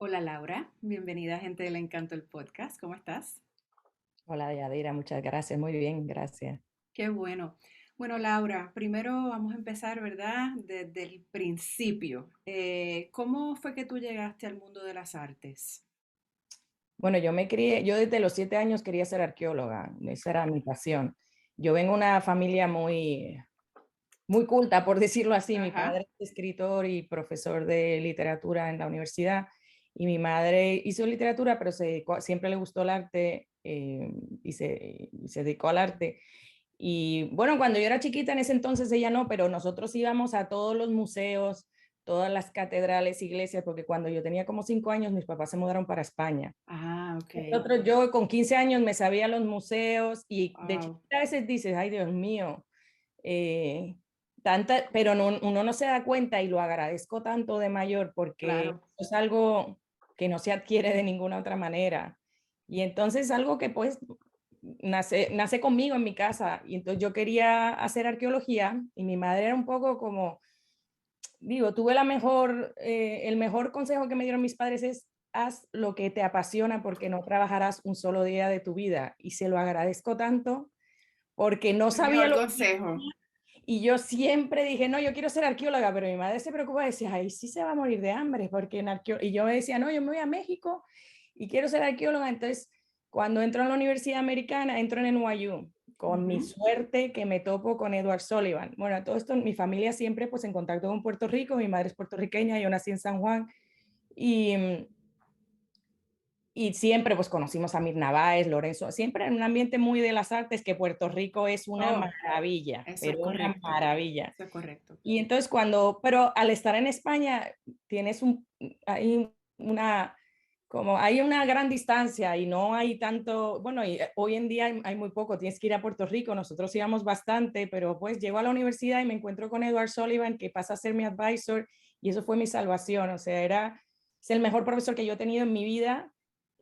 Hola Laura, bienvenida a Gente del Encanto, el podcast. ¿Cómo estás? Hola, Yadira, muchas gracias. Muy bien, gracias. Qué bueno. Bueno, Laura, primero vamos a empezar, ¿verdad? Desde el principio. ¿Cómo fue que tú llegaste al mundo de las artes? Bueno, yo me crié, yo desde los 7 años quería ser arqueóloga, esa era mi pasión. Yo vengo de una familia muy culta, por decirlo así. Mi Ajá. padre es escritor y profesor de literatura en la universidad y mi madre hizo literatura, pero siempre le gustó el arte y se dedicó al arte. Y bueno, cuando yo era chiquita en ese entonces ella no, pero nosotros íbamos a todos los museos, todas las catedrales, iglesias, porque cuando yo tenía como 5 años mis papás se mudaron para España. Ah, ok. Nosotros, yo con 15 años me sabía los museos y de Wow. chiquita a veces dices, ay Dios mío, eh, pero uno no se da cuenta y lo agradezco tanto de mayor porque Claro. es algo que no se adquiere de ninguna otra manera. Y entonces algo que pues nace conmigo en mi casa. Y entonces yo quería hacer arqueología y mi madre era un poco como, digo, tuve el mejor consejo que me dieron mis padres es, haz lo que te apasiona porque no trabajarás un solo día de tu vida. Y se lo agradezco tanto porque no El sabía mejor lo que consejo. y yo siempre dije, no, yo quiero ser arqueóloga, pero mi madre se preocupa, decía, ay, sí se va a morir de hambre, porque y yo me decía, no, yo me voy a México y quiero ser arqueóloga. Entonces, cuando entro en la Universidad Americana, entro en NYU, con mi Ujú. suerte que me topo con Edward Sullivan. Bueno, todo esto, mi familia siempre pues en contacto con Puerto Rico, mi madre es puertorriqueña, yo nací en San Juan, y y siempre pues conocimos a Mirna Báez, Lorenzo, siempre en un ambiente muy de las artes, que Puerto Rico es una Oh, maravilla, eso es pero una correcto. maravilla. Eso es correcto. Y entonces pero al estar en España tienes hay hay una gran distancia y no hay tanto, bueno, hoy en día hay muy poco, tienes que ir a Puerto Rico, nosotros íbamos bastante, pero pues llego a la universidad y me encuentro con Edward Sullivan, que pasa a ser mi advisor, y eso fue mi salvación. O sea, es el mejor profesor que yo he tenido en mi vida.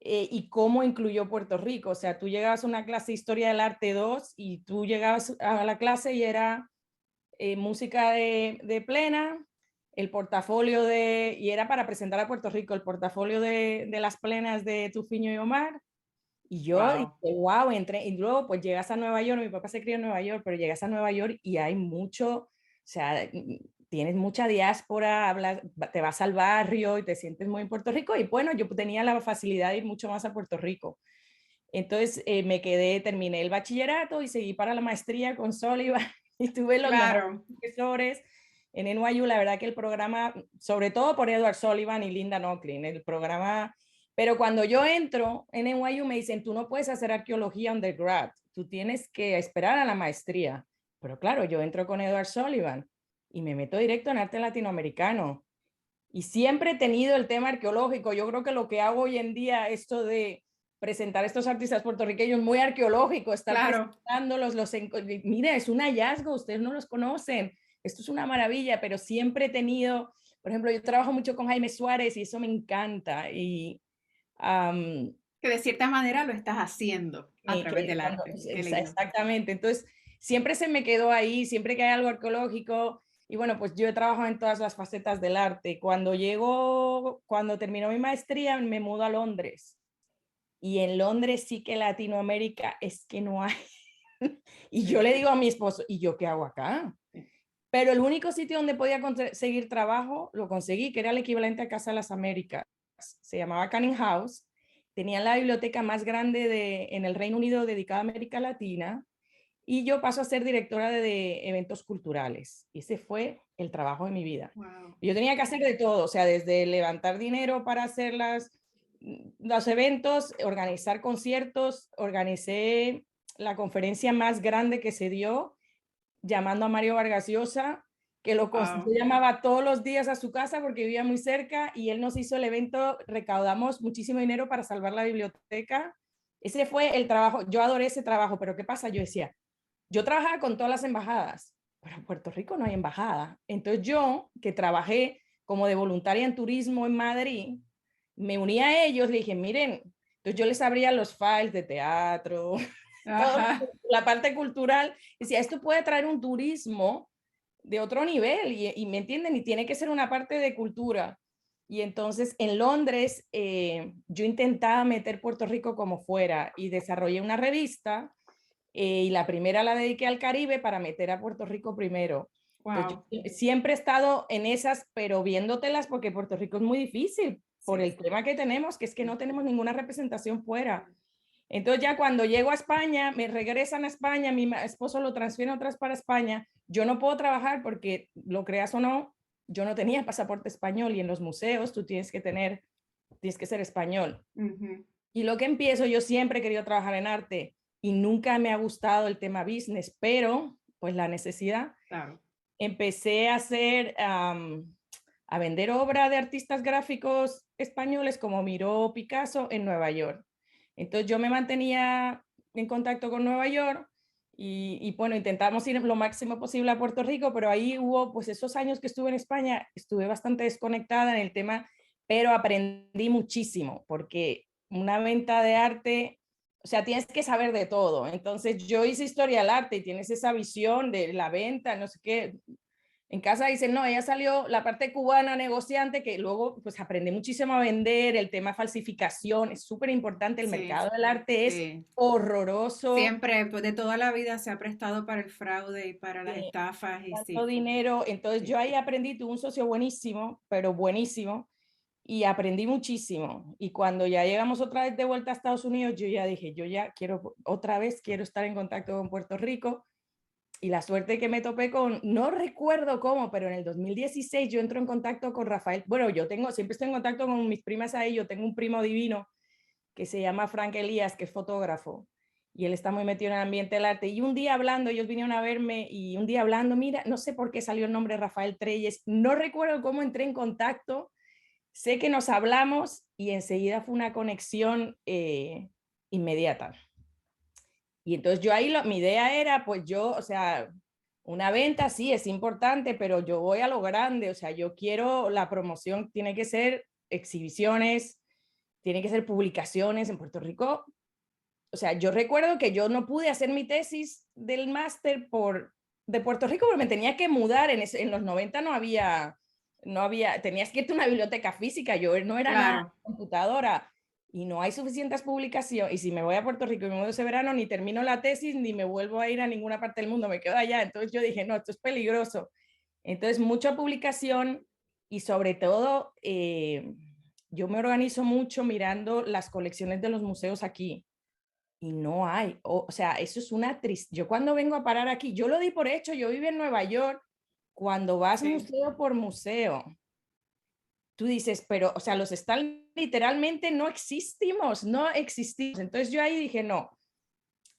Y cómo incluyó Puerto Rico. O sea, tú llegabas a una clase de Historia del Arte 2 y tú llegabas a la clase y era música de plena, el portafolio y era para presentar a Puerto Rico, el portafolio de las plenas de Tufiño y Omar. Y yo dije, Wow. wow, entré, y luego pues llegas a Nueva York, mi papá se crió en Nueva York, pero llegas a Nueva York y hay mucho, o sea, tienes mucha diáspora, te vas al barrio y te sientes muy en Puerto Rico. Y bueno, yo tenía la facilidad de ir mucho más a Puerto Rico. Entonces terminé el bachillerato y seguí para la maestría con Sullivan y tuve los mejores Claro. profesores en NYU. La verdad que el programa, sobre todo por Edward Sullivan y Linda Nochlin, el programa, pero cuando yo entro en NYU me dicen, tú no puedes hacer arqueología undergrad, tú tienes que esperar a la maestría. Pero claro, yo entro con Edward Sullivan y me meto directo en arte latinoamericano. Y siempre he tenido el tema arqueológico. Yo creo que lo que hago hoy en día, esto de presentar a estos artistas puertorriqueños muy arqueológico, estar Claro. presentándolos, mira, es un hallazgo, ustedes no los conocen, esto es una maravilla, pero siempre he tenido, por ejemplo, yo trabajo mucho con Jaime Suárez y eso me encanta. Um, Que de cierta manera lo estás haciendo a través del arte. Qué lindo. Exactamente, entonces siempre se me quedó ahí, siempre que hay algo arqueológico. Y bueno, pues yo he trabajado en todas las facetas del arte. Cuando terminó mi maestría, me mudo a Londres. Y en Londres sí que Latinoamérica es que no hay. Y yo Sí. le digo a mi esposo, ¿y yo qué hago acá? Sí. Pero el único sitio donde podía conseguir trabajo, lo conseguí, que era el equivalente a Casa de las Américas. Se llamaba Canning House. Tenían la biblioteca más grande en el Reino Unido dedicada a América Latina. Y yo paso a ser directora de eventos culturales. Y ese fue el trabajo de mi vida. Wow. Yo tenía que hacer de todo, o sea, desde levantar dinero para hacer los eventos, organizar conciertos, organicé la conferencia más grande que se dio llamando a Mario Vargas Llosa, que yo Wow. llamaba todos los días a su casa porque vivía muy cerca y él nos hizo el evento, recaudamos muchísimo dinero para salvar la biblioteca. Ese fue el trabajo, yo adoré ese trabajo, pero ¿qué pasa? Yo decía, yo trabajaba con todas las embajadas, pero en Puerto Rico no hay embajada. Entonces yo, que trabajé como de voluntaria en turismo en Madrid, me uní a ellos, le dije, miren, entonces yo les abría los files de teatro, toda Ajá. la parte cultural, decía, esto puede traer un turismo de otro nivel y me entienden, y tiene que ser una parte de cultura. Y entonces en Londres yo intentaba meter Puerto Rico como fuera y desarrollé una revista y la primera la dediqué al Caribe para meter a Puerto Rico primero. Entonces Wow. yo siempre he estado en esas, pero viéndotelas porque Puerto Rico es muy difícil por Sí, el sí. tema que tenemos, que es que Sí. no tenemos ninguna representación fuera. Entonces ya cuando llego a España, me regresan a España, mi esposo lo transfiere otras para España, yo no puedo trabajar porque, lo creas o no, yo no tenía pasaporte español y en los museos tú tienes que ser español. Ujú. Y lo que empiezo, yo siempre he querido trabajar en arte y nunca me ha gustado el tema business, pero pues la necesidad, Claro. empecé a hacer, a vender obra de artistas gráficos españoles como Miró, Picasso en Nueva York. Entonces yo me mantenía en contacto con Nueva York bueno, intentamos ir lo máximo posible a Puerto Rico, pero ahí hubo, pues esos años que estuve en España, estuve bastante desconectada en el tema, pero aprendí muchísimo, porque una venta de arte, o sea, tienes que saber de todo. Entonces yo hice historia del arte y tienes esa visión de la venta, no sé qué. En casa dicen, no, ella salió la parte cubana negociante, que luego pues aprendí muchísimo a vender, el tema falsificación, es súper importante, el Sí, mercado del arte es sí. horroroso, Siempre, pues de toda la vida se ha prestado para el fraude y para las tiene estafas y tanto sí, dinero, entonces sí. yo ahí aprendí, tuve un socio buenísimo, pero buenísimo, y aprendí muchísimo. Y cuando ya llegamos otra vez de vuelta a Estados Unidos, yo ya dije, yo ya quiero, otra vez quiero estar en contacto con Puerto Rico. Y la suerte que me topé con, no recuerdo cómo, pero en el 2016 yo entro en contacto con Rafael. Bueno, siempre estoy en contacto con mis primas ahí. Yo tengo un primo divino que se llama Frank Elías, que es fotógrafo. Y él está muy metido en el ambiente del arte. Y un día hablando, ellos vinieron a verme y un día hablando, mira, no sé por qué salió el nombre Rafael Treyes. No recuerdo cómo entré en contacto. Sé que nos hablamos y enseguida fue una conexión inmediata. Y entonces yo ahí mi idea era, pues yo, o sea, una venta sí es importante, pero yo voy a lo grande, o sea, yo quiero, la promoción tiene que ser exhibiciones, tiene que ser publicaciones en Puerto Rico. O sea, yo recuerdo que yo no pude hacer mi tesis del máster de Puerto Rico porque me tenía que mudar, en los 90 tenías que irte a una biblioteca física, yo no era nada Claro, de computadora y no hay suficientes publicaciones. Y si me voy a Puerto Rico y me mudo ese verano, ni termino la tesis, ni me vuelvo a ir a ninguna parte del mundo, me quedo allá. Entonces yo dije, no, esto es peligroso. Entonces, mucha publicación y sobre todo, yo me organizo mucho mirando las colecciones de los museos aquí y no hay. O sea, eso es una triste. Yo cuando vengo a parar aquí, yo lo di por hecho, yo vivo en Nueva York, cuando vas sí. museo por museo, tú dices, pero, o sea, los están literalmente no existimos, no existimos. Entonces yo ahí dije, no,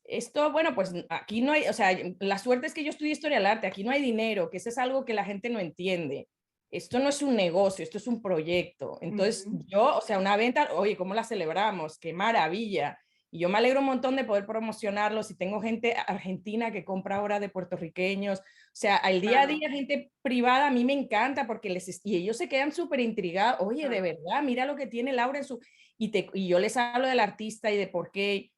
esto, bueno, pues aquí no hay, o sea, la suerte es que yo estudié historia del arte, aquí no hay dinero, que eso es algo que la gente no entiende. Esto no es un negocio, esto es un proyecto. Entonces Ujú. yo, o sea, una venta, oye, ¿cómo la celebramos? Qué maravilla. Y yo me alegro un montón de poder promocionarlos y tengo gente argentina que compra obras de puertorriqueños. O sea, al día a Claro, día, gente privada, a mí me encanta porque y ellos se quedan súper intrigados. Oye, de claro. verdad, mira lo que tiene Laura en su... Y yo les hablo del artista y de por qué,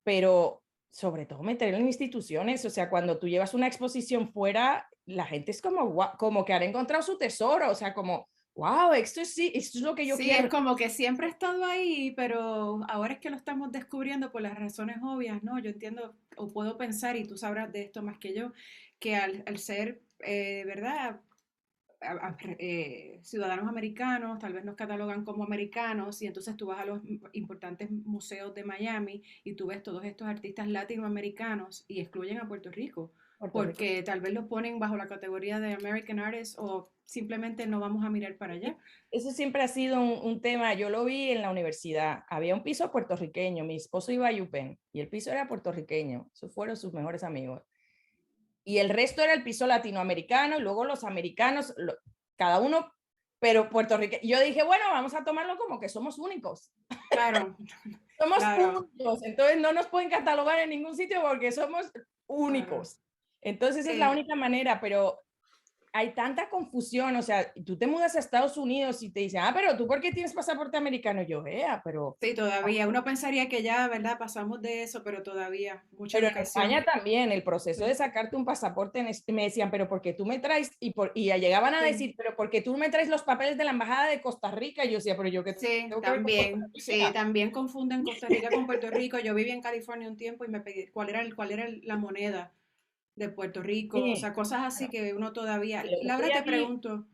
pero sobre todo meterlo en instituciones, o sea, cuando tú llevas una exposición fuera, la gente es como, como que han encontrado su tesoro, o sea, como, wow, esto es, sí, esto es lo que yo Sí, es quiero. como que siempre ha estado ahí, pero ahora es que lo estamos descubriendo por las razones obvias, ¿no? Yo entiendo o puedo pensar, y tú sabrás de esto más que yo, que al ser, ¿verdad? Ciudadanos americanos, tal vez nos catalogan como americanos, y entonces tú vas a los importantes museos de Miami y tú ves todos estos artistas latinoamericanos y excluyen a Puerto Rico, Puerto Rico. porque tal vez los ponen bajo la categoría de American Artists o simplemente no vamos a mirar para allá. Eso siempre ha sido un tema, yo lo vi en la universidad, había un piso puertorriqueño, mi esposo iba a UPenn y el piso era puertorriqueño, esos fueron sus mejores amigos. Y el resto era el piso latinoamericano y luego los americanos, cada uno, pero puertorriqueño. Yo dije, bueno, vamos a tomarlo como que somos únicos. Claro, Somos claro, únicos, entonces no nos pueden catalogar en ningún sitio porque somos claro. únicos. Entonces es la Eh, única manera, pero hay tanta confusión, o sea, tú te mudas a Estados Unidos y te dicen, ah, pero tú ¿por qué tienes pasaporte americano? Yo, pero... Sí, todavía. Uno pensaría que ya, ¿verdad? Pasamos de eso, pero todavía. Mucha Pero en España educación. también, el proceso de Sí, sacarte un pasaporte, me decían, pero ¿por qué tú me traes? Y ya llegaban a sí. decir, pero ¿por qué tú me traes los papeles de la Embajada de Costa Rica? Y yo decía, pero yo qué Sí, tengo que ver con Costa también, sí, Rica. también confunden Costa Rica con Puerto Rico. Yo viví en California un tiempo y me pedí cuál era la moneda de Puerto Rico, o Sí, sea, cosas así bueno, que uno todavía. el otro Laura, día te vi, pregunto,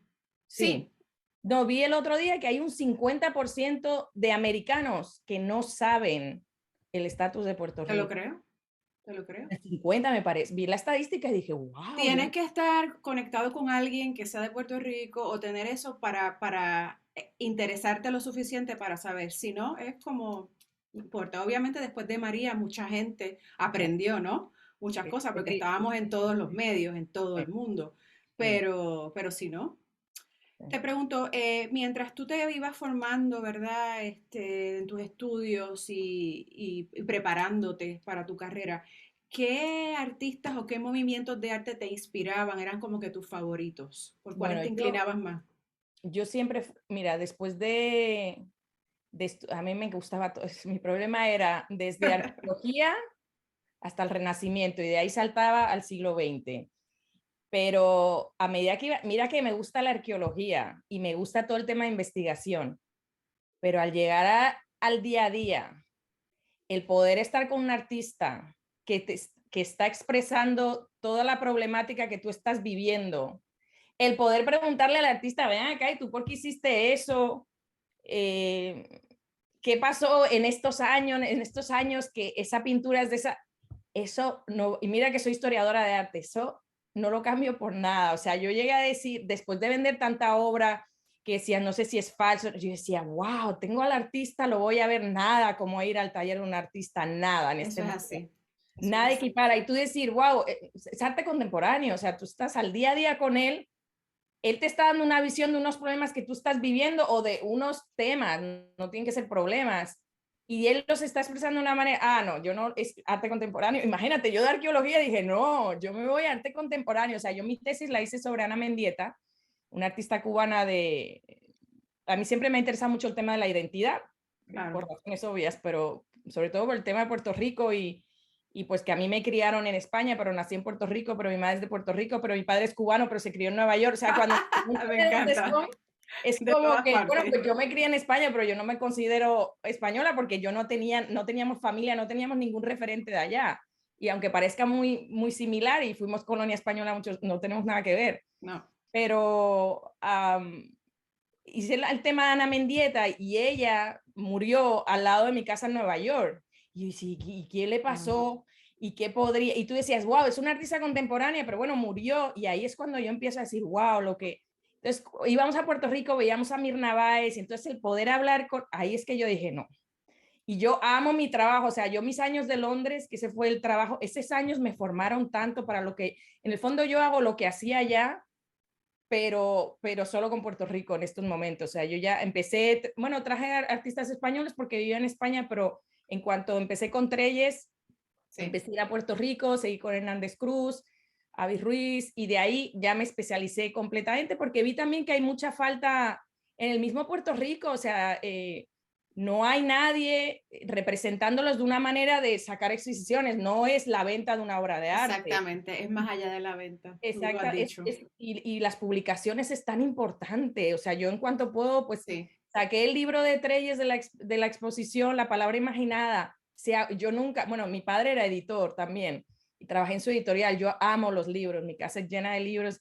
sí, sí, no, vi el otro día que hay un 50% de americanos que no saben el estatus de Puerto te lo Rico. creo, te lo creo. El 50 me parece. Vi la estadística y dije, wow, yo Tienes no. que estar conectado con alguien que sea de Puerto Rico o tener eso para interesarte lo suficiente para saber. Si no, es como, no importa. Obviamente después de María mucha gente aprendió, ¿no? Muchas cosas Qué porque triste. estábamos en todos los medios, en todo el Sí, mundo. sí, Pero si no. sí. Te pregunto, mientras tú te ibas formando, ¿verdad? En tus estudios y preparándote para tu carrera, ¿qué artistas o qué movimientos de arte te inspiraban? Eran como que tus favoritos. ¿Por cuáles Bueno, te inclinabas más? yo siempre, mira, después a mí me gustaba todo, mi problema era desde arqueología hasta el Renacimiento y de ahí saltaba al siglo XX. Pero a medida que iba, mira que me gusta la arqueología y me gusta todo el tema de investigación, pero al llegar al día a día, el poder estar con un artista que está expresando toda la problemática que tú estás viviendo, el poder preguntarle al artista, ven acá, ¿y tú por qué hiciste eso? Eh, ¿Qué pasó en estos años que esa pintura es de esa? Eso no, y mira que soy historiadora de arte, eso no lo cambio por nada. O sea, yo llegué a decir, después de vender tanta obra, que decía, no sé si es falso, yo decía, wow, tengo al artista, lo voy a ver nada, como ir al taller de un artista, nada en Eso este es mundo. así, eso es Nada así. equipara. Y tú decir, wow, es arte contemporáneo, o sea, tú estás al día a día con él te está dando una visión de unos problemas que tú estás viviendo o de unos temas, no tienen que ser problemas, y él los está expresando de una manera, no, yo no, es arte contemporáneo. Imagínate, yo de arqueología dije, no, yo me voy a arte contemporáneo. O sea, yo mi tesis la hice sobre Ana Mendieta, una artista cubana a mí siempre me interesa mucho el tema de la identidad, Claro. por razones obvias, pero sobre todo por el tema de Puerto Rico y pues que a mí me criaron en España, pero nací en Puerto Rico, pero mi madre es de Puerto Rico, pero mi padre es cubano, pero se crió en Nueva York. O sea, cuando no Me sé de dónde encanta, soy, es de como todas que, bueno, partes. pues yo me crié en España, pero yo no me considero española porque yo no teníamos familia, no teníamos ningún referente de allá. Y aunque parezca muy, muy similar y fuimos colonia española, muchos no tenemos nada que ver. No, Pero hice el tema de Ana Mendieta y ella murió al lado de mi casa en Nueva York. Y sí, ¿y qué le wow. pasó? ¿Y qué podría? Y tú decías, wow, es una artista contemporánea, pero bueno, murió. Y ahí es cuando yo empiezo a decir, wow, lo que... Entonces íbamos a Puerto Rico, veíamos a Mirna Báez, y entonces el poder hablar con... Ahí es que yo dije, no. Y yo amo mi trabajo, o sea, yo mis años de Londres, que ese fue el trabajo, esos años me formaron tanto para lo que, en el fondo yo hago lo que hacía allá, pero solo con Puerto Rico en estos momentos. O sea, yo ya empecé, bueno, traje artistas españoles porque vivía en España, pero en cuanto empecé con Treyes, Sí. empecé a ir a Puerto Rico, seguí con Hernández Cruz, Avi Ruiz, y de ahí ya me especialicé completamente porque vi también que hay mucha falta en el mismo Puerto Rico, o sea, no hay nadie representándolos de una manera de sacar exposiciones, no es la venta de una obra de arte. Exactamente, es más allá de la venta, tú lo has Exacta, dicho. y las publicaciones es tan importante. O sea, yo en cuanto puedo, pues Sí, saqué el libro de Treyes de la exposición, La Palabra Imaginada. Sea, yo nunca, bueno, mi padre era editor también y trabajé en su editorial. Yo amo los libros, mi casa es llena de libros.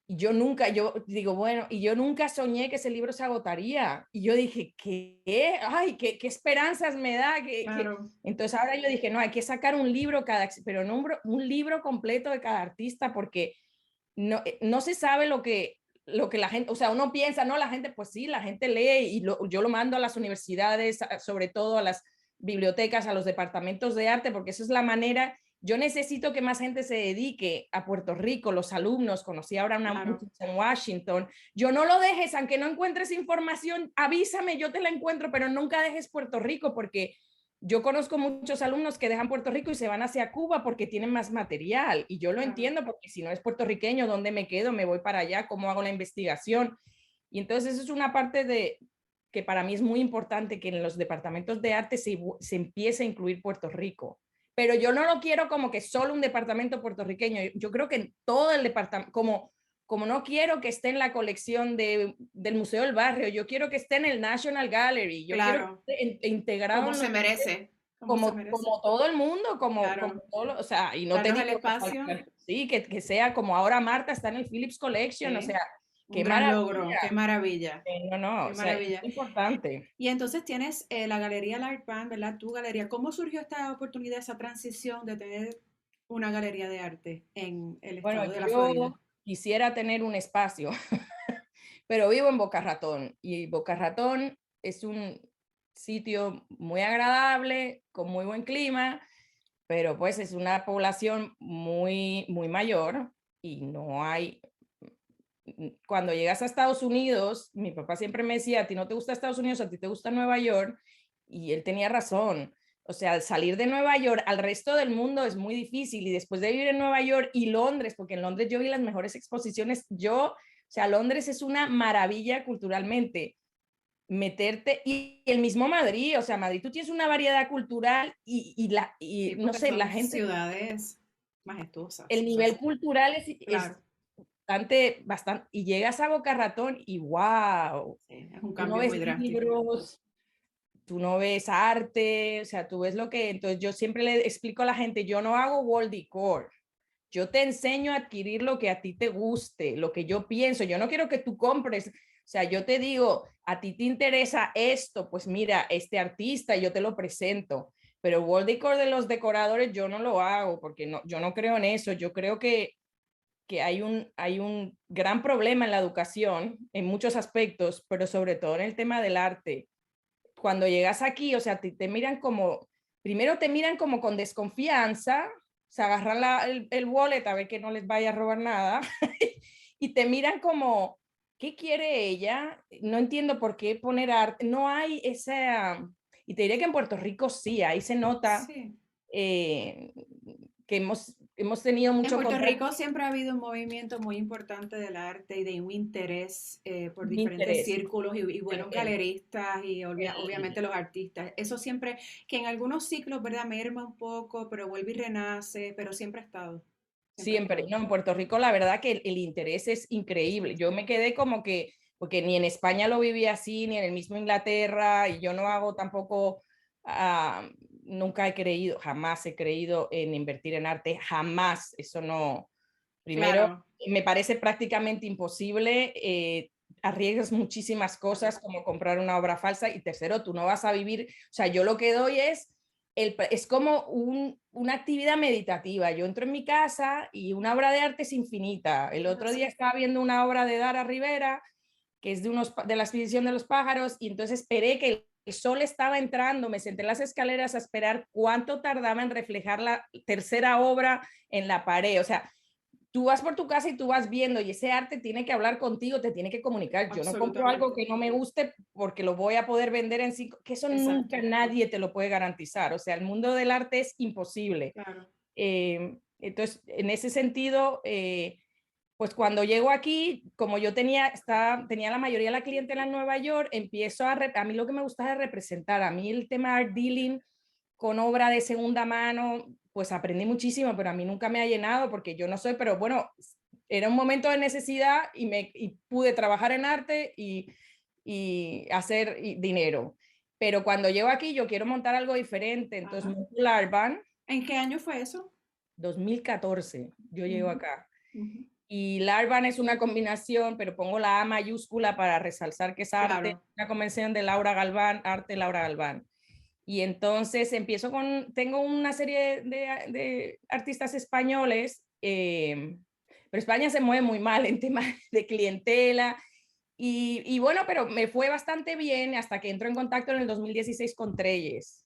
Y yo nunca, yo digo, bueno, y yo nunca soñé que ese libro se agotaría. Y yo dije, ¿qué? Ay, qué esperanzas me da. claro, Entonces ahora yo dije, no, hay que sacar un libro pero no un libro completo de cada artista porque no se sabe lo que la gente, o sea, uno piensa, no, la gente, pues sí, la gente lee y yo lo mando a las universidades, sobre todo a las bibliotecas, a los departamentos de arte, porque eso es la manera. Yo necesito que más gente se dedique a Puerto Rico, los alumnos, conocí ahora claro. muchos en Washington. Yo no lo dejes, aunque no encuentres información, avísame, yo te la encuentro, pero nunca dejes Puerto Rico porque yo conozco muchos alumnos que dejan Puerto Rico y se van hacia Cuba porque tienen más material. Y yo lo Claro, entiendo porque si no es puertorriqueño, ¿dónde me quedo? Me voy para allá, ¿cómo hago la investigación? Y entonces eso es una parte de que para mí es muy importante que en los departamentos de arte se empiece a incluir Puerto Rico. Pero yo no lo quiero como que solo un departamento puertorriqueño. Yo creo que en todo el departamento, como no quiero que esté en la colección del Museo del Barrio, yo quiero que esté en el National Gallery, yo quiero que claro, esté integrado como en se los museos, merece, como se como merece. todo el mundo, como Claro, todo, o sea, y no te darnos el digo espacio, sí, que sea como ahora Marta está en el Phillips Collection, o sí, sea, un qué gran maravilla, logro, qué maravilla, no, no, qué o sea, es maravilla. importante. Y entonces tienes la Galería Art Band, ¿verdad? Tu galería. ¿Cómo surgió esta oportunidad, esa transición de tener una galería de arte en el Bueno, estado de la yo Florida? quisiera tener un espacio, pero vivo en Boca Ratón y Boca Ratón es un sitio muy agradable, con muy buen clima, pero pues es una población muy, muy mayor y no hay, cuando llegas a Estados Unidos, mi papá siempre me decía, a ti no te gusta Estados Unidos, a ti te gusta Nueva York, y él tenía razón. O sea, salir de Nueva York al resto del mundo es muy difícil y después de vivir en Nueva York y Londres, porque en Londres yo vi las mejores exposiciones, o sea, Londres es una maravilla culturalmente, meterte y el mismo Madrid, o sea, Madrid tú tienes una variedad cultural y Sí, no porque sé, la son gente, ciudades majestuosas. el O sea, nivel cultural es claro, bastante, y llegas a Boca Ratón y wow, sí, es un tú no cambio muy ves drástico. libros, tú no ves arte, o sea, tú ves lo que, entonces yo siempre le explico a la gente, yo no hago wall decor, yo te enseño a adquirir lo que a ti te guste, lo que yo pienso, yo no quiero que tú compres, o sea, yo te digo, a ti te interesa esto, pues mira, este artista, yo te lo presento, pero wall decor de los decoradores yo no lo hago porque no, yo no creo en eso, yo creo que hay un gran problema en la educación en muchos aspectos, pero sobre todo en el tema del arte. Cuando llegas aquí, o sea, te miran como, primero te miran como con desconfianza, se agarran el wallet a ver que no les vaya a robar nada, y te miran como, ¿qué quiere ella? No entiendo por qué poner arte, no hay esa, y te diré que en Puerto Rico sí, ahí se nota Sí. eh, que hemos tenido En mucho Puerto contacto Rico siempre ha habido un movimiento muy importante del arte y de un interés por de diferentes interés. círculos y buenos El, galeristas y el, obviamente los artistas. Eso siempre, que en algunos ciclos, ¿verdad? Merma un poco, pero vuelve y renace, pero siempre ha estado. Siempre ha siempre, estado. no, en Puerto Rico la verdad que el interés es increíble. Yo me quedé como que, porque ni en España lo viví así, ni en el mismo Inglaterra, y yo no hago tampoco, ah, nunca he creído, jamás he creído en invertir en arte, jamás, eso no. Primero, Claro, me parece prácticamente imposible, arriesgas muchísimas claro. cosas como comprar una obra falsa y tercero, tú no vas a vivir, o sea, yo lo que doy es como una actividad meditativa. Yo entro en mi casa y una obra de arte es infinita. El Es otro día así. estaba viendo una obra de Dara Rivera, que es de la expedición de los pájaros, y entonces esperé que el sol estaba entrando, me senté en las escaleras a esperar cuánto tardaba en reflejar la tercera obra en la pared. O sea, tú vas por tu casa y tú vas viendo y ese arte tiene que hablar contigo, te tiene que comunicar. Yo no compro algo Absolutamente. que no me guste porque lo voy a poder vender en cinco, que eso nunca Exacto. nadie te lo puede garantizar. O sea, el mundo del arte es imposible. Claro. Entonces, en ese sentido, pues cuando llego aquí, como yo tenía la mayoría de la clientela en Nueva York, empiezo a mí lo que me gusta es representar, a mí el tema art dealing con obra de segunda mano, pues aprendí muchísimo, pero a mí nunca me ha llenado porque yo no soy, pero bueno, era un momento de necesidad y pude trabajar en arte y hacer dinero. Pero cuando llego aquí, yo quiero montar algo diferente, entonces Ajá. monto Larvan, ¿En qué año fue eso? 2014, yo llego Ujú, acá. ujú. Y Larvan es una combinación, pero pongo la A mayúscula para resalzar que es arte, Claro. una convención de Laura Galván, arte Laura Galván. Y entonces tengo una serie de artistas españoles, pero España se mueve muy mal en temas de clientela. Y bueno, pero me fue bastante bien hasta que entró en contacto en el 2016 con Treyes.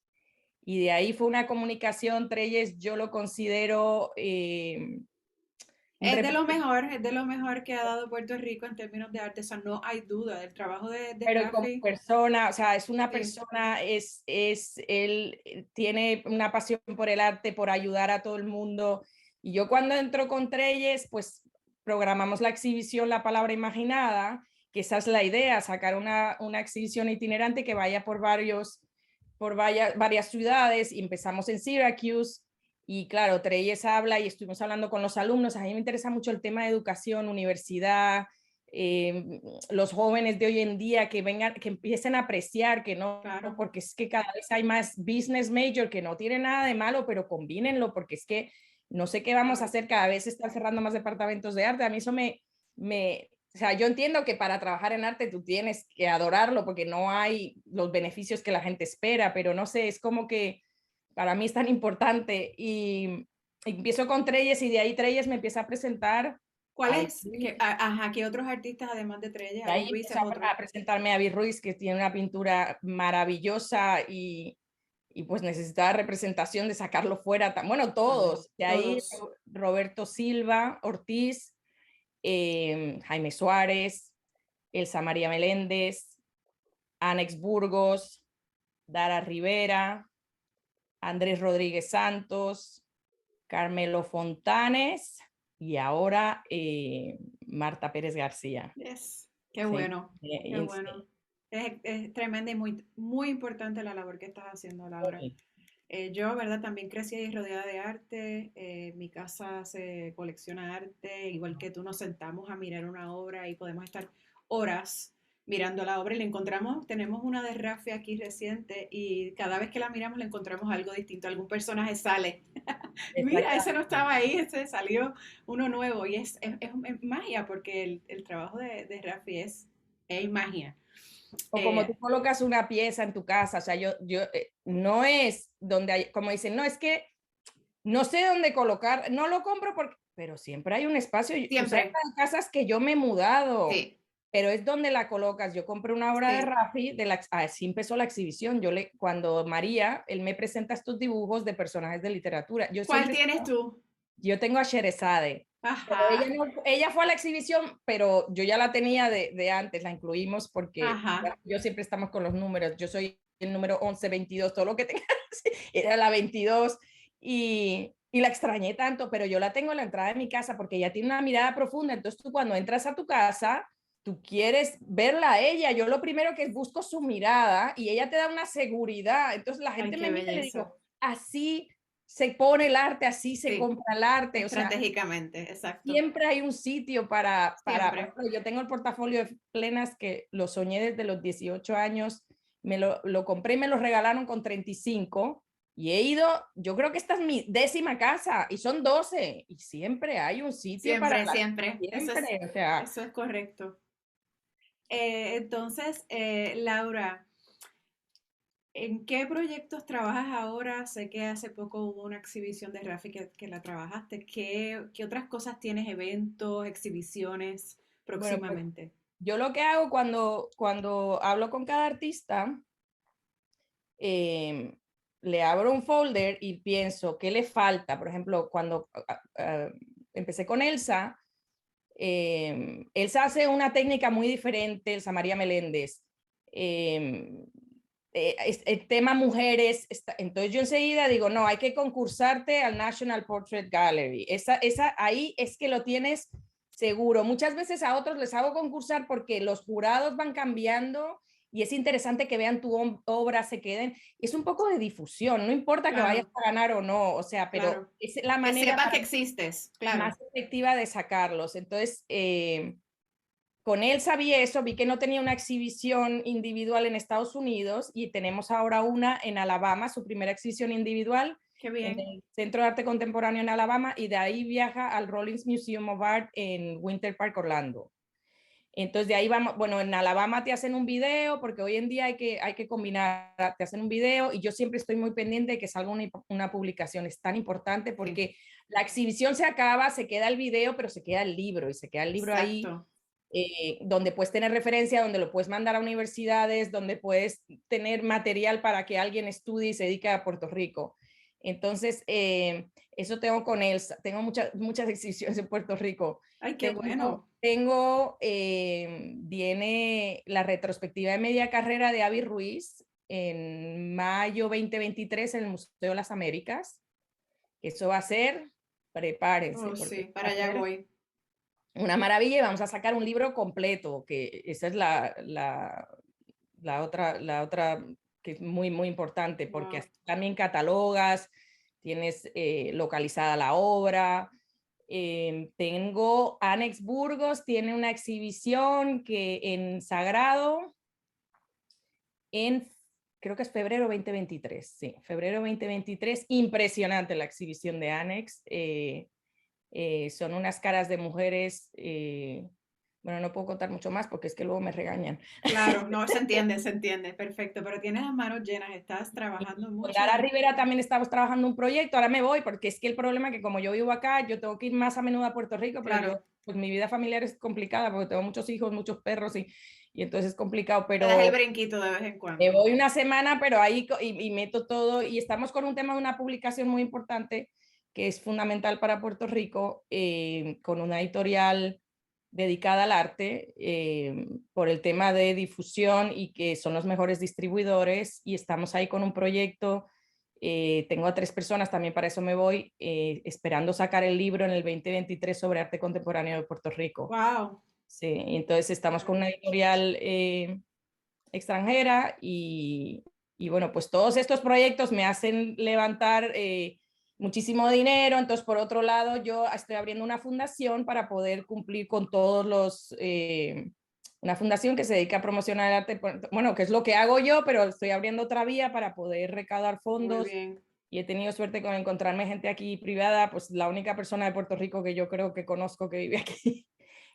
Y de ahí fue una comunicación, Treyes yo lo considero Es de lo mejor que ha dado Puerto Rico en términos de arte, o sea, no hay duda del trabajo de Pero como Rafi. persona, o sea, es una Sí, persona, él tiene una pasión por el arte, por ayudar a todo el mundo. Y yo cuando entro con Treyes, pues programamos la exhibición La Palabra Imaginada, que esa es la idea, sacar una exhibición itinerante que vaya varias ciudades, y empezamos en Syracuse. Y claro, Treyes habla y estuvimos hablando con los alumnos. A mí me interesa mucho el tema de educación, universidad, los jóvenes de hoy en día que vengan, que empiecen a apreciar, que no, claro. porque es que cada vez hay más business major, que no tiene nada de malo, pero combínenlo, porque es que no sé qué vamos a Claro. hacer, cada vez se están cerrando más departamentos de arte. A mí eso o sea, yo entiendo que para trabajar en arte tú tienes que adorarlo porque no hay los beneficios que la gente espera, pero no sé, es como que para mí es tan importante. Y empiezo con Treyes y de ahí Treyes me empieza a presentar ¿Cuál a es? Ajá, ¿qué otros artistas además de Treyes? y Avi ahí Ruiz empezó es otro. a presentarme a Avi Ruiz, que tiene una pintura maravillosa y pues necesitaba representación de sacarlo fuera. Bueno, Claro, todos. De ahí todos. Roberto Silva, Ortiz, Jaime Suárez, Elsa María Meléndez, Ánex Burgos, Dara Rivera, Andrés Rodríguez Santos, Carmelo Fontanes y ahora Marta Pérez García. Yes. Qué Sí, bueno, qué bueno. sí, Es tremenda y muy, muy importante la labor que estás haciendo, Laura. sí. Yo, ¿verdad? También crecí ahí rodeada de arte. Mi casa se colecciona arte. Igual que tú, nos sentamos a mirar una obra y podemos estar horas mirando la obra y le encontramos, tenemos una de Rafi aquí reciente y cada vez que la miramos le encontramos algo distinto. Algún personaje sale. Mira, ese no Exactamente. estaba ahí, ese salió uno nuevo y es magia porque el trabajo de Rafi es magia. O como Eh, tú colocas una pieza en tu casa, o sea, no es donde hay, como dicen, no, es que no sé dónde colocar, no lo compro porque, pero siempre hay un espacio. Tú sabes, siempre, hay casas que yo me he mudado, sí, pero es donde la colocas. Yo compré una obra de sí. Rafi, así empezó la exhibición. Cuando María, él me presenta estos dibujos de personajes de literatura. ¿Cuál tienes tú? Yo tengo a Sherezade, pero Ajá, ella fue a la exhibición, pero yo ya la tenía de antes, la incluimos porque ajá. yo siempre estamos con los números. Yo soy el número 11, 22, todo lo que tenga era la 22 y la extrañé tanto, pero yo la tengo en la entrada de mi casa porque ella tiene una mirada profunda. Entonces tú cuando entras a tu casa, tú quieres verla a ella. Yo lo primero que busco su mirada y ella te da una seguridad. Entonces la Ay, gente qué me mira y le belleza. digo, así se pone el arte, así se Sí, compra el arte. O sea, estratégicamente, exacto. siempre hay un sitio por Siempre. ejemplo, yo tengo el portafolio de Plenas que lo soñé desde los 18 años, lo compré y me lo regalaron con 35 y he ido, yo creo que esta es mi 10ª casa y son 12 y siempre hay un sitio para Siempre, siempre. siempre, o sea, Eso es correcto. Entonces, Laura, ¿en qué proyectos trabajas ahora? Sé que hace poco hubo una exhibición de Rafi que la trabajaste. ¿Qué otras cosas tienes? ¿Eventos, exhibiciones bueno, pues próximamente? yo lo que hago cuando hablo con cada artista, eh, le abro un folder y pienso, ¿qué le falta? Por ejemplo, cuando empecé con Elsa, Elsa hace una técnica muy diferente, Elsa María Meléndez. Eh, el tema mujeres, entonces yo enseguida digo, no, hay que concursarte al National Portrait Gallery. Ahí es que lo tienes seguro. Muchas veces a otros les hago concursar porque los jurados van cambiando y es interesante que vean tu obra, se queden. Es un poco de difusión, no importa que vayas Claro, a ganar o no, o sea, pero claro. es la Que manera sepan que existes, más claro. efectiva de sacarlos. Entonces, con él sabía eso, vi que no tenía una exhibición individual en Estados Unidos y tenemos ahora una en Alabama, su primera exhibición individual Qué en bien. el Centro de Arte Contemporáneo en Alabama y de ahí viaja al Rollins Museum of Art en Winter Park, Orlando. Entonces de ahí vamos, bueno, en Alabama te hacen un video, porque hoy en día hay que combinar, te hacen un video y yo siempre estoy muy pendiente de que salga una publicación, es tan importante Sí, porque la exhibición se acaba, se queda el video, pero se queda el libro y se queda el libro ahí exacto. donde puedes tener referencia, donde lo puedes mandar a universidades, donde puedes tener material para que alguien estudie y se dedique a Puerto Rico. Entonces, eso tengo con Elsa. Tengo muchas exhibiciones en Puerto Rico. Ay, qué bueno. Viene la retrospectiva de media carrera de Avi Ruiz en mayo 2023 en el Museo de las Américas. Eso va a ser, prepárense, Oh, porque sí, va para a allá ser voy. una maravilla y vamos a sacar un libro completo, que esa es la otra que es muy, muy importante, porque Wow. así también catalogas, tienes localizada la obra. Tengo Anex Burgos, tiene una exhibición que en Sagrado, en creo que es febrero 2023, sí, febrero 2023, impresionante la exhibición de Anex. Son unas caras de mujeres, bueno, no puedo contar mucho más porque es que luego me regañan. Claro, no, se entiende, perfecto, pero tienes las manos llenas, estás trabajando Con mucho Lara en... Rivera también estamos trabajando un proyecto, ahora me voy porque es que el problema es que como yo vivo acá, yo tengo que ir más a menudo a Puerto Rico, pero yo, Claro, pues mi vida familiar es complicada porque tengo muchos hijos, muchos perros y entonces es complicado, te das el pero brinquito de vez en me cuando. voy una semana, pero ahí y meto todo y estamos con un tema de una publicación muy importante que es fundamental para Puerto Rico, con una editorial dedicada al arte, por el tema de difusión y que son los mejores distribuidores y estamos ahí con un proyecto. Tengo a 3 personas, también para eso me voy, esperando sacar el libro en el 2023 sobre arte contemporáneo de Puerto Rico. Wow, Sí, entonces estamos con una editorial extranjera y bueno, pues todos estos proyectos me hacen levantar muchísimo dinero. Entonces, por otro lado, yo estoy abriendo una fundación para poder cumplir con todos una fundación que se dedica a promocionar el arte, bueno, que es lo que hago yo, pero estoy abriendo otra vía para poder recaudar muy fondos bien. y he tenido suerte con encontrarme gente aquí privada, pues la única persona de Puerto Rico que yo creo que conozco que vive aquí,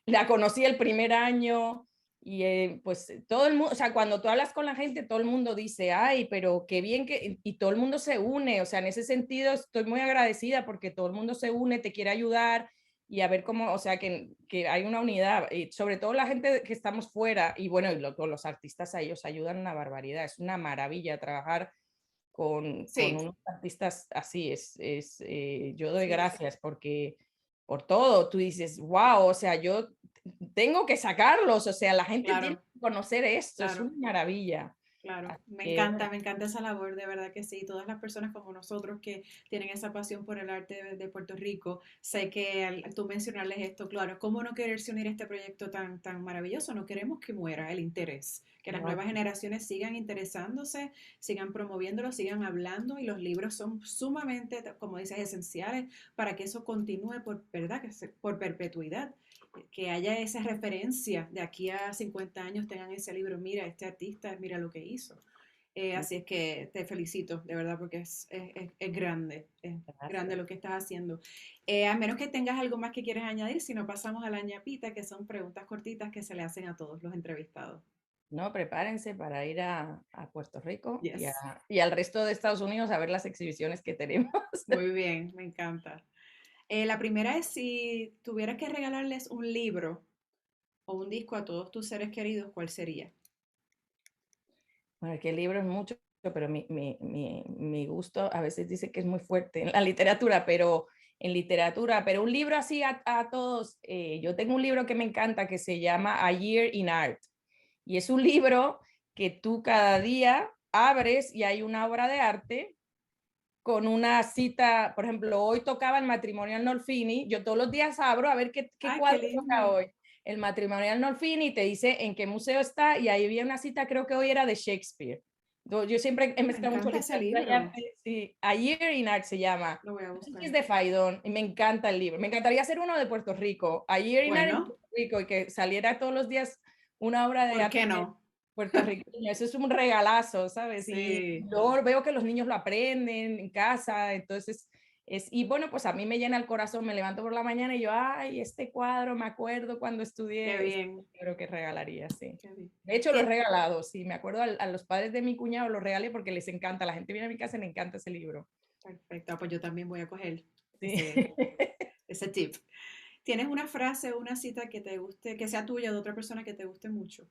la conocí el primer año y pues todo el mundo, o sea, cuando tú hablas con la gente, todo el mundo dice, ay, pero qué bien que, y todo el mundo se une, o sea, en ese sentido estoy muy agradecida porque todo el mundo se une, te quiere ayudar y a ver cómo, o sea, que hay una unidad, y sobre todo la gente que estamos fuera, y bueno, y los artistas a ellos ayudan una barbaridad, es una maravilla trabajar con Sí, unos artistas así, yo doy sí, gracias porque por todo, tú dices, wow, o sea, yo tengo que sacarlos, o sea, la gente tiene claro, que conocer esto, es claro. una maravilla. Claro, Así que, bueno, me encanta esa labor, de verdad que sí. Todas las personas como nosotros que tienen esa pasión por el arte de Puerto Rico, sé que al tú mencionarles esto, claro, ¿cómo no quererse unir a este proyecto tan, tan maravilloso? No queremos que muera el interés, que las no, nuevas generaciones sigan interesándose, sigan promoviéndolo, sigan hablando y los libros son sumamente, como dices, esenciales para que eso continúe por, ¿verdad? Por perpetuidad, que haya esa referencia de aquí a 50 años tengan ese libro, mira, este artista, mira lo que hizo. Así es que te felicito, de verdad, porque es grande gracias. lo que estás haciendo. A menos que tengas algo más que quieres añadir, si no pasamos a la ñapita, que son preguntas cortitas que se le hacen a todos los entrevistados. No, prepárense para ir a Puerto Rico Yes, y al resto de Estados Unidos a ver las exhibiciones que tenemos. muy bien, me encanta. La primera es si tuvieras que regalarles un libro o un disco a todos tus seres queridos, ¿cuál sería? Bueno, que el libro es mucho, pero mi gusto a veces dice que es muy fuerte en la literatura, pero un libro así a todos. Yo tengo un libro que me encanta que se llama A Year in Art y es un libro que tú cada día abres y hay una obra de arte con una cita. Por ejemplo, hoy tocaba el Matrimonial Nolfini, yo todos los días abro a ver qué ¡Ay, qué cuadro toca lindo! hoy. El Matrimonial Nolfini te dice en qué museo está y ahí había una cita, creo que hoy era de Shakespeare. Yo siempre he Me mezclado mucho encanta ese literatura y libro. arte, sí. A Year in Art se llama. Lo voy a No sé si buscar. es de Faidón y me encanta el libro. Me encantaría hacer uno de Puerto Rico. A Year in Art en Bueno, Puerto Rico y que saliera todos los días una obra de ¿por arte qué no? puertorriqueño. Eso es un regalazo, ¿sabes? Y Sí, yo veo que los niños lo aprenden en casa, entonces y bueno, pues a mí me llena el corazón, me levanto por la mañana y yo, ay, este cuadro, me acuerdo cuando qué estudié, bien, creo que regalaría, sí. qué bien. De hecho, lo he Tien- regalado, sí, me acuerdo a los padres de mi cuñado, lo regalé porque les encanta, la gente viene a mi casa y le encanta ese libro. Perfecto, pues yo también voy a coger Sí. ese, ese tip. ¿Tienes una frase o una cita que te guste, que sea tuya o de otra persona que te guste mucho?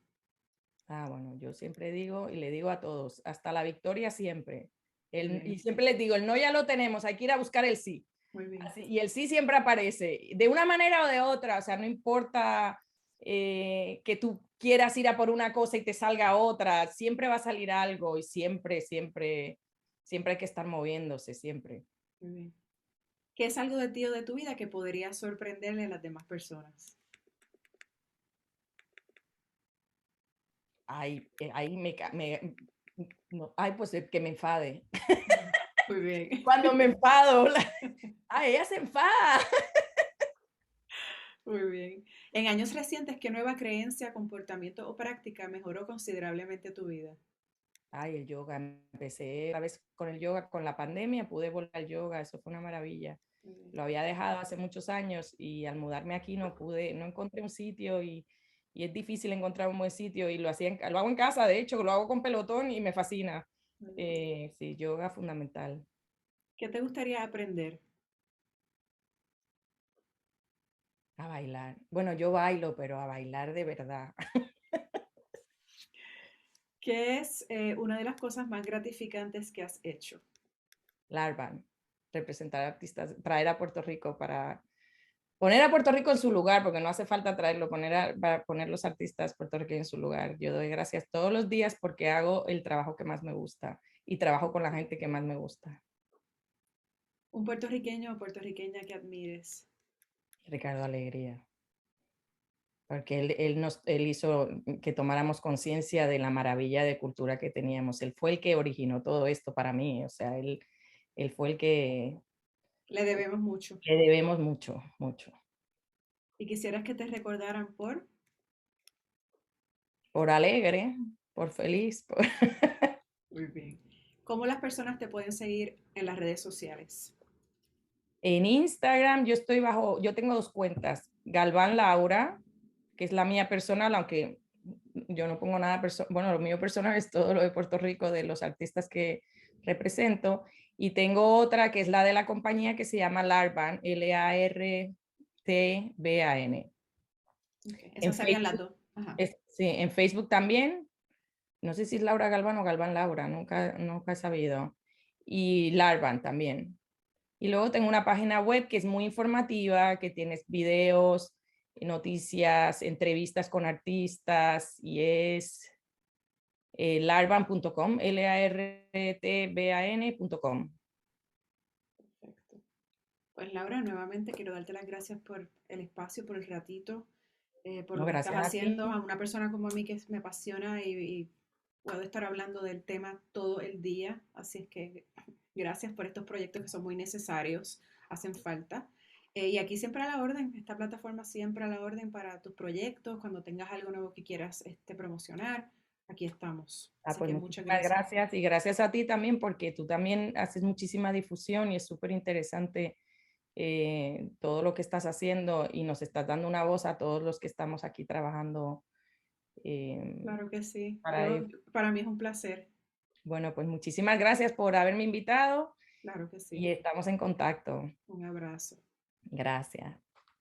Ah, bueno, yo siempre digo y le digo a todos, hasta la victoria siempre. Muy Y bien, siempre les digo, el no ya lo tenemos, hay que ir a buscar el sí. muy bien. Así, y el sí siempre aparece, de una manera o de otra, o sea, no importa que tú quieras ir a por una cosa y te salga otra, siempre va a salir algo y siempre, siempre, siempre hay que estar moviéndose, siempre. Muy bien. ¿Qué es algo de ti o de tu vida que podría sorprenderle a las demás personas? Ay, ahí no, ay, pues que me enfade. Muy bien, Cuando me enfado, ay, ella se enfada. muy bien. En años recientes, ¿qué nueva creencia, comportamiento o práctica mejoró considerablemente tu vida? Ay, el yoga, empecé otra vez con el yoga, con la pandemia pude volver al yoga, eso fue una maravilla. Muy bien. Lo había dejado hace muchos años y al mudarme aquí no pude, no encontré un sitio y es difícil encontrar un buen sitio y lo hago en casa, de hecho, lo hago con pelotón y me fascina. Muy bien. Sí, yoga fundamental. ¿Qué te gustaría aprender? A bailar. Bueno, yo bailo, pero a bailar de verdad. ¿Qué es una de las cosas más gratificantes que has hecho? Larban, representar artistas, traer a Puerto Rico para poner a Puerto Rico en su lugar, porque no hace falta traerlo, para poner los artistas puertorriqueños en su lugar. Yo doy gracias todos los días porque hago el trabajo que más me gusta y trabajo con la gente que más me gusta. Un puertorriqueño o puertorriqueña que admires. Ricardo Alegría, porque él hizo que tomáramos conciencia de la maravilla de cultura que teníamos. Él fue el que originó todo esto para mí, o sea, él fue el que Le debemos mucho. le debemos mucho, mucho. Y quisieras que te recordaran por Por alegre, por feliz. Muy bien. ¿Cómo las personas te pueden seguir en las redes sociales? En Instagram yo tengo dos cuentas, Galván Laura, que es la mía personal, aunque yo no pongo nada personal, bueno, lo mío personal es todo lo de Puerto Rico, de los artistas que represento, y tengo otra que es la de la compañía que se llama Larban, Lartban. Okay. En Esas serían las Facebook, dos. Ajá. sí, en Facebook también, no sé si es Laura Galván o Galván Laura, nunca he sabido, y Larban también. Y luego tengo una página web que es muy informativa, que tienes videos, noticias, entrevistas con artistas y es larban.com, lartban.com. Perfecto. Pues Laura, nuevamente quiero darte las gracias por el espacio, por el ratito, por No, lo que estás gracias a haciendo. ti. A una persona como a mí que me apasiona y puedo estar hablando del tema todo el día. Así es que gracias por estos proyectos que son muy necesarios, hacen falta. Y aquí siempre a la orden, esta plataforma siempre a la orden para tus proyectos, cuando tengas algo nuevo que quieras promocionar, aquí estamos. Así Pues que muchas muchísimas gracias. gracias y gracias a ti también porque tú también haces muchísima difusión y es súper interesante todo lo que estás haciendo y nos estás dando una voz a todos los que estamos aquí trabajando eh, Claro que sí. para ello. Para mí es un placer. Bueno, pues muchísimas gracias por haberme invitado Claro que y sí. estamos en contacto. Un abrazo. Gracias.